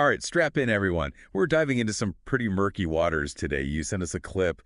All right, strap in, everyone. We're diving into some pretty murky waters today. You sent us a clip,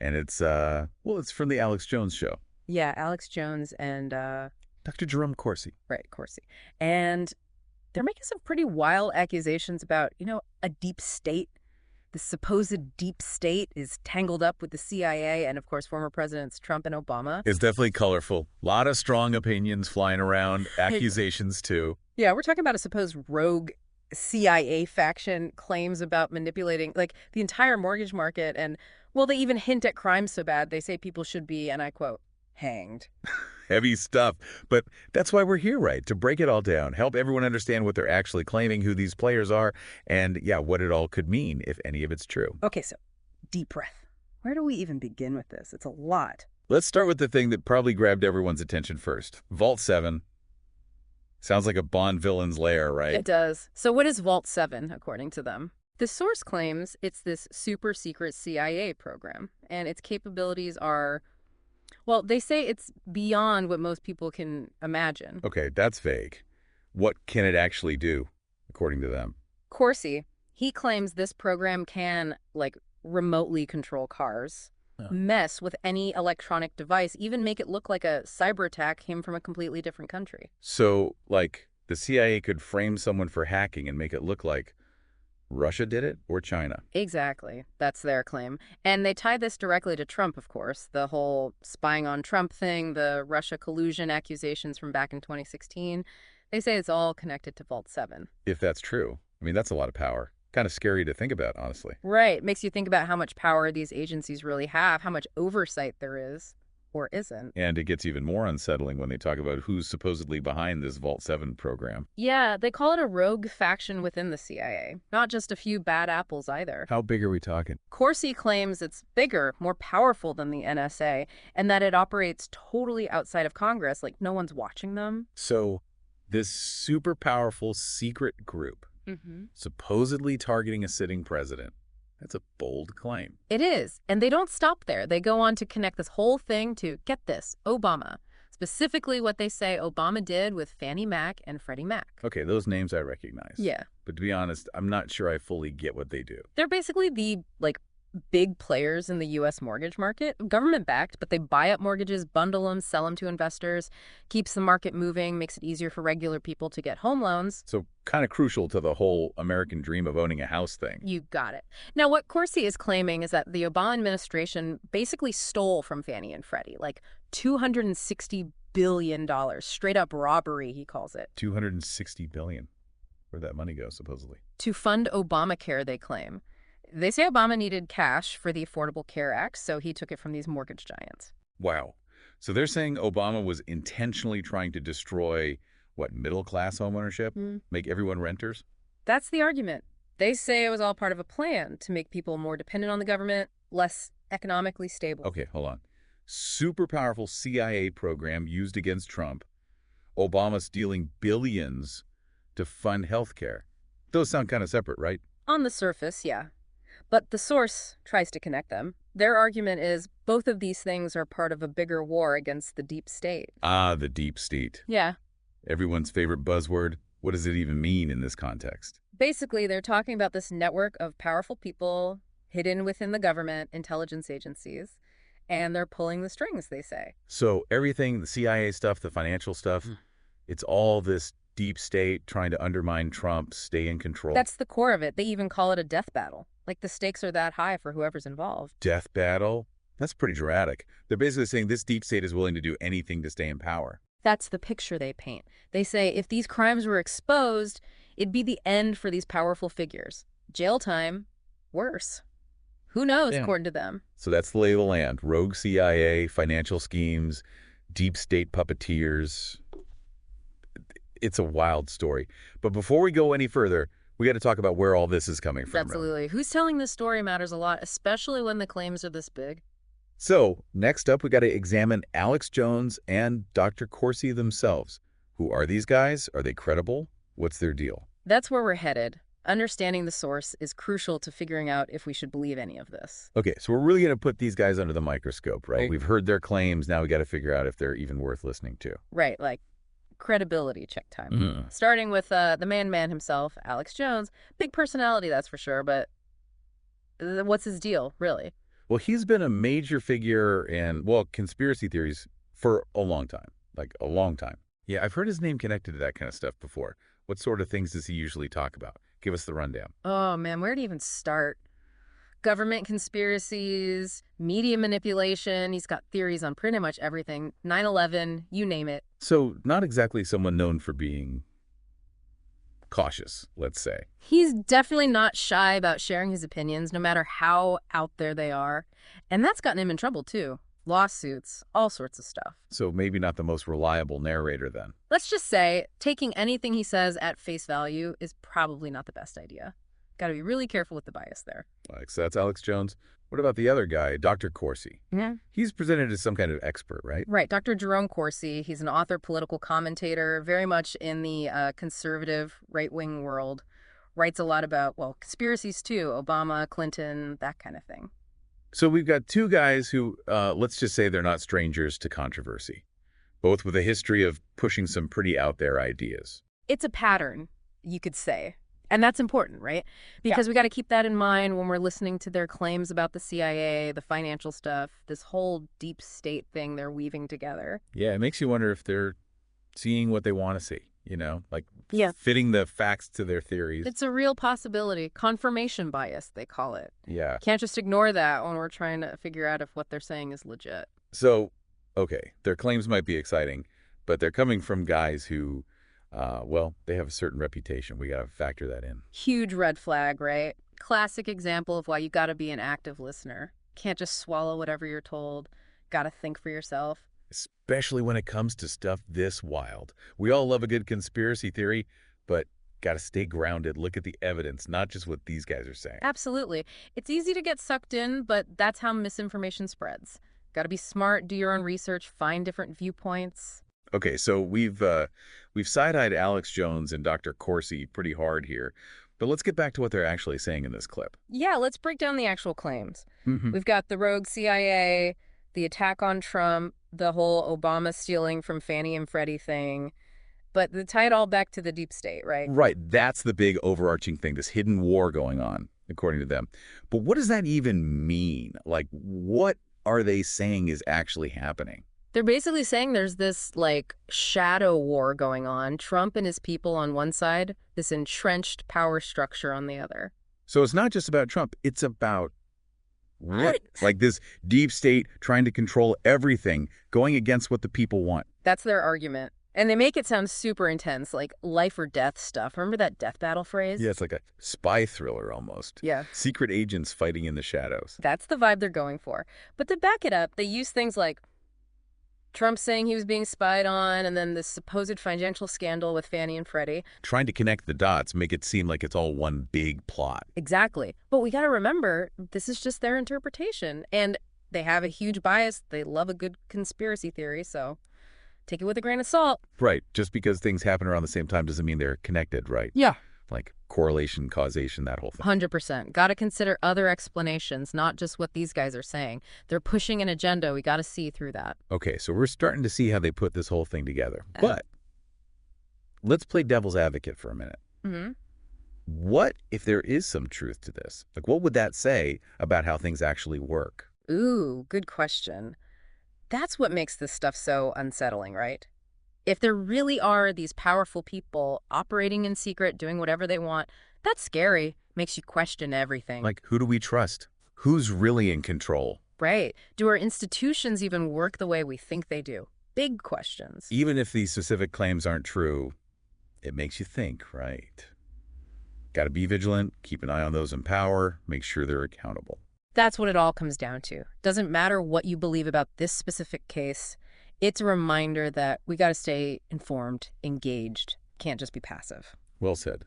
and it's from the Alex Jones show. Yeah, Alex Jones and Dr. Jerome Corsi. right, Corsi. And they're making some pretty wild accusations about, a deep state. The supposed deep state is tangled up with the CIA and, of course, former presidents Trump and Obama. It's definitely colorful. A lot of strong opinions flying around, accusations too. Yeah, we're talking about a supposed rogue CIA faction claims about manipulating, like, the entire mortgage market. And, well, they even hint at crimes so bad, they say people should be, and I quote, hanged. Heavy stuff. But that's why we're here, right? To break it all down, help everyone understand what they're actually claiming, who these players are, and, yeah, what it all could mean if any of it's true. Okay, so deep breath. Where do we even begin with this? It's a lot. Let's start with the thing that probably grabbed everyone's attention first. Vault 7. Sounds like a Bond villain's lair, right? It does. So what is Vault 7, according to them? The source claims it's this super secret CIA program, and its capabilities are, well, they say it's beyond what most people can imagine. Okay, that's vague. What can it actually do, according to them? Corsi, he claims this program can, like, remotely control cars, mess with any electronic device, even make it look like a cyber attack came from a completely different country. So, like, the CIA could frame someone for hacking and make it look like Russia did it or China. Exactly. That's their claim. And they tie this directly to Trump, of course. The whole spying on Trump thing, the Russia collusion accusations from back in 2016. They say it's all connected to Vault 7. If that's true. I mean, that's a lot of power. Kind of scary to think about, honestly. Right. Makes you think about how much power these agencies really have, how much oversight there is or isn't. And it gets even more unsettling when they talk about who's supposedly behind this Vault 7 program. Yeah, they call it a rogue faction within the CIA. Not just a few bad apples either. How big are we talking? Corsi claims it's bigger, more powerful than the NSA, and that it operates totally outside of Congress, like no one's watching them. So, this super powerful secret group supposedly targeting a sitting president. That's a bold claim. It is, and they don't stop there. They go on to connect this whole thing to, get this, Obama. Specifically what they say Obama did with Fannie Mac and Freddie Mac. Okay, those names I recognize. Yeah. But to be honest, I'm not sure I fully get what they do. They're basically the, big players in the U.S. mortgage market, government-backed, but they buy up mortgages, bundle them, sell them to investors, keeps the market moving, makes it easier for regular people to get home loans. So kind of crucial to the whole American dream of owning a house thing. You got it. Now, what Corsi is claiming is that the Obama administration basically stole from Fannie and Freddie, like $260 billion, straight up robbery, he calls it. $260 billion. Where'd that money go, supposedly? To fund Obamacare, they claim. They say Obama needed cash for the Affordable Care Act, so he took it from these mortgage giants. Wow. So they're saying Obama was intentionally trying to destroy, what, middle-class homeownership? Make everyone renters? That's the argument. They say it was all part of a plan to make people more dependent on the government, less economically stable. Okay, hold on. Super powerful CIA program used against Trump. Obama stealing billions to fund health care. Those sound kind of separate, right? On the surface, yeah. But the source tries to connect them. Their argument is both of these things are part of a bigger war against the deep state. Ah, the deep state. Yeah. Everyone's favorite buzzword. What does it even mean in this context? Basically, they're talking about this network of powerful people hidden within the government, intelligence agencies, and they're pulling the strings, they say. So everything, the CIA stuff, the financial stuff, it's all this deep state trying to undermine Trump, stay in control. That's the core of it. They even call it a death battle. Like the stakes are that high for whoever's involved. Death battle? That's pretty dramatic. They're basically saying this deep state is willing to do anything to stay in power. That's the picture they paint. They say if these crimes were exposed, it'd be the end for these powerful figures. Jail time, worse. Who knows, according to them. So that's the lay of the land. Rogue CIA, financial schemes, deep state puppeteers. It's a wild story. But before we go any further, we got to talk about where all this is coming from. Absolutely. Really. Who's telling this story matters a lot, especially when the claims are this big. So next up, we got to examine Alex Jones and Dr. Corsi themselves. Who are these guys? Are they credible? What's their deal? That's where we're headed. Understanding the source is crucial to figuring out if we should believe any of this. Okay, so we're really going to put these guys under the microscope, right? We've heard their claims. Now we got to figure out if they're even worth listening to. Right, like, credibility check time. Mhm. Starting with the man himself, Alex Jones. Big personality, that's for sure, but what's his deal, really? Well, he's been a major figure in, well, conspiracy theories for a long time, like a long time. Yeah, I've heard his name connected to that kind of stuff before. What sort of things does he usually talk about? Give us the rundown. Oh, man, where to even start? Government conspiracies, media manipulation. He's got theories on pretty much everything. 9/11, you name it. So, not exactly someone known for being cautious, let's say. He's definitely not shy about sharing his opinions, no matter how out there they are. And that's gotten him in trouble, too. Lawsuits, all sorts of stuff. So maybe not the most reliable narrator then. Let's just say taking anything he says at face value is probably not the best idea. Got to be really careful with the bias there. Like, so that's Alex Jones. What about the other guy, Dr. Corsi? Yeah. He's presented as some kind of expert, right? Right. Dr. Jerome Corsi, he's an author, political commentator, very much in the conservative right-wing world. Writes a lot about, well, conspiracies too, Obama, Clinton, that kind of thing. So we've got two guys who, let's just say they're not strangers to controversy, both with a history of pushing some pretty out there ideas. It's a pattern, you could say. And that's important, right? Because we got to keep that in mind when we're listening to their claims about the CIA, the financial stuff, this whole deep state thing they're weaving together. Yeah, it makes you wonder if they're seeing what they want to see, like Yeah. fitting the facts to their theories. It's a real possibility. Confirmation bias, they call it. Yeah. Can't just ignore that when we're trying to figure out if what they're saying is legit. So, okay, their claims might be exciting, but they're coming from guys who, well, they have a certain reputation. We got to factor that in. Huge red flag, right? Classic example of why you got to be an active listener. Can't just swallow whatever you're told. Got to think for yourself. Especially when it comes to stuff this wild. We all love a good conspiracy theory, but got to stay grounded, look at the evidence, not just what these guys are saying. Absolutely. It's easy to get sucked in, but that's how misinformation spreads. Got to be smart, do your own research, find different viewpoints. Okay, so we've side-eyed Alex Jones and Dr. Corsi pretty hard here, but let's get back to what they're actually saying in this clip. Yeah, let's break down the actual claims. Mm-hmm. We've got the rogue CIA, the attack on Trump, the whole Obama stealing from Fannie and Freddie thing. But they tie it all back to the deep state, right? Right, that's the big overarching thing, this hidden war going on, according to them. But what does that even mean? Like, what are they saying is actually happening? They're basically saying there's this, shadow war going on. Trump and his people on one side, this entrenched power structure on the other. So it's not just about Trump, it's about what? Like this deep state trying to control everything, going against what the people want. That's their argument. And they make it sound super intense, like life or death stuff. Remember that death battle phrase? Yeah, it's like a spy thriller almost. Yeah. Secret agents fighting in the shadows. That's the vibe they're going for. But to back it up, they use things like Trump saying he was being spied on, and then this supposed financial scandal with Fannie and Freddie. Trying to connect the dots, make it seem like it's all one big plot. Exactly. But we got to remember, this is just their interpretation. And they have a huge bias. They love a good conspiracy theory, so take it with a grain of salt. Right. Just because things happen around the same time doesn't mean they're connected, right? Yeah. Like correlation, causation, that whole thing. 100%. Got to consider other explanations, not just what these guys are saying. They're pushing an agenda. We got to see through that. Okay, so we're starting to see how they put this whole thing together. But let's play devil's advocate for a minute. Mm-hmm. What if there is some truth to this? Like, what would that say about how things actually work? Ooh, good question. That's what makes this stuff so unsettling, right? If there really are these powerful people operating in secret, doing whatever they want, that's scary. Makes you question everything. Like, who do we trust? Who's really in control? Right. Do our institutions even work the way we think they do? Big questions. Even if these specific claims aren't true, it makes you think, right? Got to be vigilant, keep an eye on those in power, make sure they're accountable. That's what it all comes down to. Doesn't matter what you believe about this specific case. It's a reminder that we got to stay informed, engaged, can't just be passive. Well said.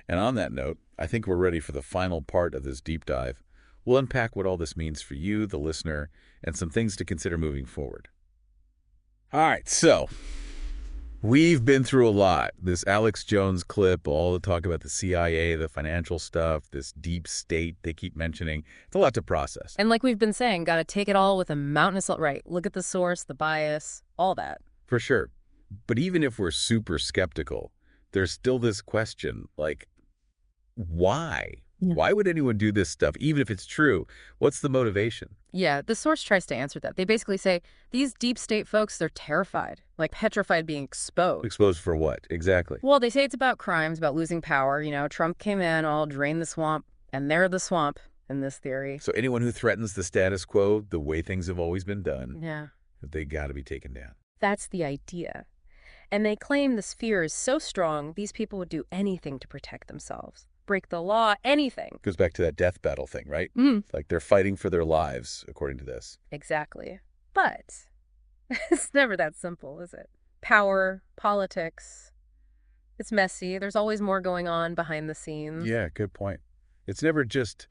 And on that note, I think we're ready for the final part of this deep dive. We'll unpack what all this means for you, the listener, and some things to consider moving forward. All right, so we've been through a lot. This Alex Jones clip, all the talk about the CIA, the financial stuff, this deep state they keep mentioning. It's a lot to process. And like we've been saying, got to take it all with a mountain of salt. Right. Look at the source, the bias, all that. For sure. But even if we're super skeptical, there's still this question, like, why? Yeah. Why would anyone do this stuff, even if it's true? What's the motivation? Yeah, the source tries to answer that. They basically say, these deep state folks, they're terrified, like petrified being exposed. Exposed for what? Exactly. Well, they say it's about crimes, about losing power. You know, Trump came in, all drained the swamp, and they're the swamp in this theory. So anyone who threatens the status quo, the way things have always been done, Yeah. they got to be taken down. That's the idea. And they claim this fear is so strong, these people would do anything to protect themselves. Break the law, anything. Goes back to that death battle thing, right? Mm. Like they're fighting for their lives, according to this. Exactly. But it's never that simple, is it? Power, politics, it's messy. There's always more going on behind the scenes. Yeah, good point. It's never just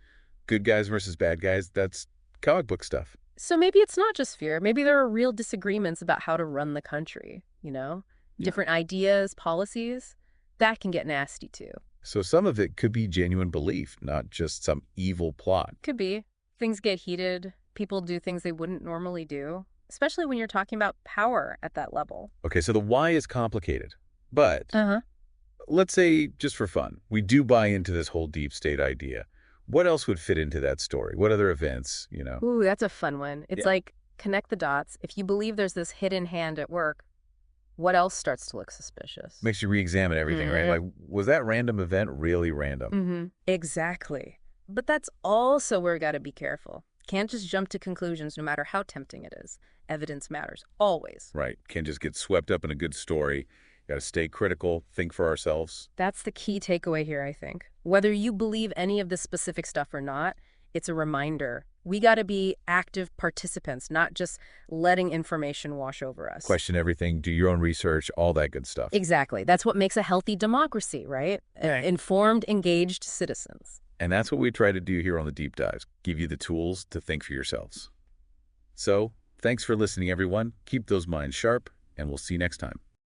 good guys versus bad guys. That's comic book stuff. So maybe it's not just fear. Maybe there are real disagreements about how to run the country, you know? Yeah. Different ideas, policies. That can get nasty, too. So some of it could be genuine belief, not just some evil plot. Could be. Things get heated. People do things they wouldn't normally do, especially when you're talking about power at that level. Okay, so the why is complicated. But Uh-huh. let's say, just for fun, we do buy into this whole deep state idea. What else would fit into that story? What other events, you know? Ooh, that's a fun one. It's Yeah. like, connect the dots. If you believe there's this hidden hand at work, what else starts to look suspicious? Makes you re-examine everything, right? Like, was that random event really random? Mm-hmm. Exactly. But that's also where we got to be careful. Can't just jump to conclusions no matter how tempting it is. Evidence matters, always. Right. Can't just get swept up in a good story. Got to stay critical, think for ourselves. That's the key takeaway here, I think. Whether you believe any of this specific stuff or not, it's a reminder. We got to be active participants, not just letting information wash over us. Question everything, do your own research, all that good stuff. Exactly. That's what makes a healthy democracy, right? Informed, engaged citizens. And that's what we try to do here on the Deep Dives, give you the tools to think for yourselves. So, thanks for listening, everyone. Keep those minds sharp, and we'll see you next time.